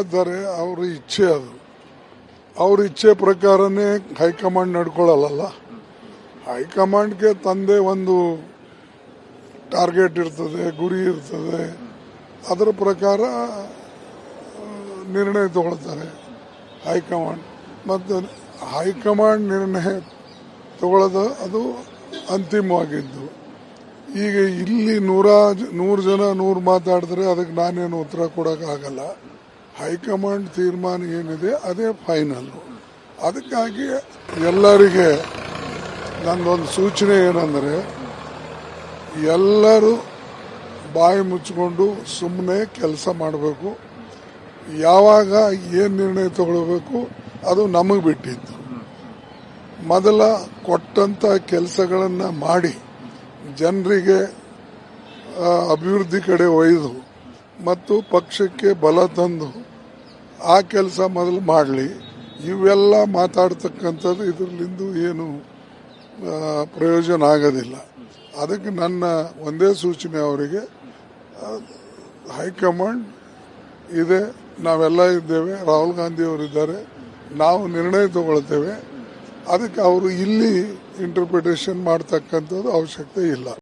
ಇದ್ದಾರೆ, ಅವ್ರ ಇಚ್ಛೆ ಅದು. ಅವ್ರ ಇಚ್ಛೆ ಪ್ರಕಾರನೇ ಹೈಕಮಾಂಡ್ ನಡ್ಕೊಳ್ಳಲ್ಲ. ಹೈಕಮಾಂಡ್ಗೆ ತಂದೆ ಒಂದು ಟಾರ್ಗೆಟ್ ಇರ್ತದೆ, ಗುರಿ ಇರ್ತದೆ, ಅದರ ಪ್ರಕಾರ ನಿರ್ಣಯ ತಗೊಳ್ತಾರೆ ಹೈಕಮಾಂಡ್. ಮತ್ತು ಹೈಕಮಾಂಡ್ ನಿರ್ಣಯ ತಗೊಳ್ಳೋದು ಅದು ಅಂತಿಮವಾಗಿದ್ದು. ಈಗ ಇಲ್ಲಿ 100 ಜನ 100 ಮಾತಾಡಿದ್ರೆ ಅದಕ್ಕೆ ನಾನೇನು ಉತ್ತರ ಕೊಡೋಕ್ಕಾಗಲ್ಲ. ಹೈಕಮಾಂಡ್ ತೀರ್ಮಾನ ಏನಿದೆ ಅದೇ ಫೈನಲ್. ಅದಕ್ಕಾಗಿ ಎಲ್ಲರಿಗೆ ನಂದೊಂದು ಸೂಚನೆ ಏನಂದರೆ, ಎಲ್ಲರೂ ಬಾಯಿ ಮುಚ್ಚಿಕೊಂಡು ಸುಮ್ಮನೆ ಕೆಲಸ ಮಾಡಬೇಕು. ಯಾವಾಗ ಏನು ನಿರ್ಣಯ ತಗೊಳ್ಬೇಕು ಅದು ನಮಗೆ ಬಿಟ್ಟಿದ್ದು. ಮೊದಲ ಕೊಟ್ಟಂತ ಕೆಲಸಗಳನ್ನು ಮಾಡಿ ಜನರಿಗೆ ಅಭಿವೃದ್ಧಿ ಕಡೆ ಒಯ್ದು ಮತ್ತು ಪಕ್ಷಕ್ಕೆ ಬಲ ತಂದು ಆ ಕೆಲಸ ಮೊದಲು ಮಾಡಲಿ. ಇವೆಲ್ಲ ಮಾತಾಡ್ತಕ್ಕಂಥದ್ದು ಇದರಲ್ಲಿಂದು ಏನು ಪ್ರಯೋಜನ ಆಗೋದಿಲ್ಲ. ಅದಕ್ಕೆ ನನ್ನ ಒಂದೇ ಸೂಚನೆ ಅವರಿಗೆ, ಹೈಕಮಾಂಡ್ ಇದೆ, ನಾವೆಲ್ಲ ಇದ್ದೇವೆ, ರಾಹುಲ್ ಗಾಂಧಿ ಅವರಿದ್ದಾರೆ, ನಾವು ನಿರ್ಣಯ ತಗೊಳ್ತೇವೆ. ಅದಕ್ಕೆ ಅವರು ಇಲ್ಲಿ ಇಂಟರ್ಪ್ರಿಟೇಷನ್ ಮಾಡ್ತಕ್ಕಂಥದ್ದು ಅವಶ್ಯಕತೆ ಇಲ್ಲ.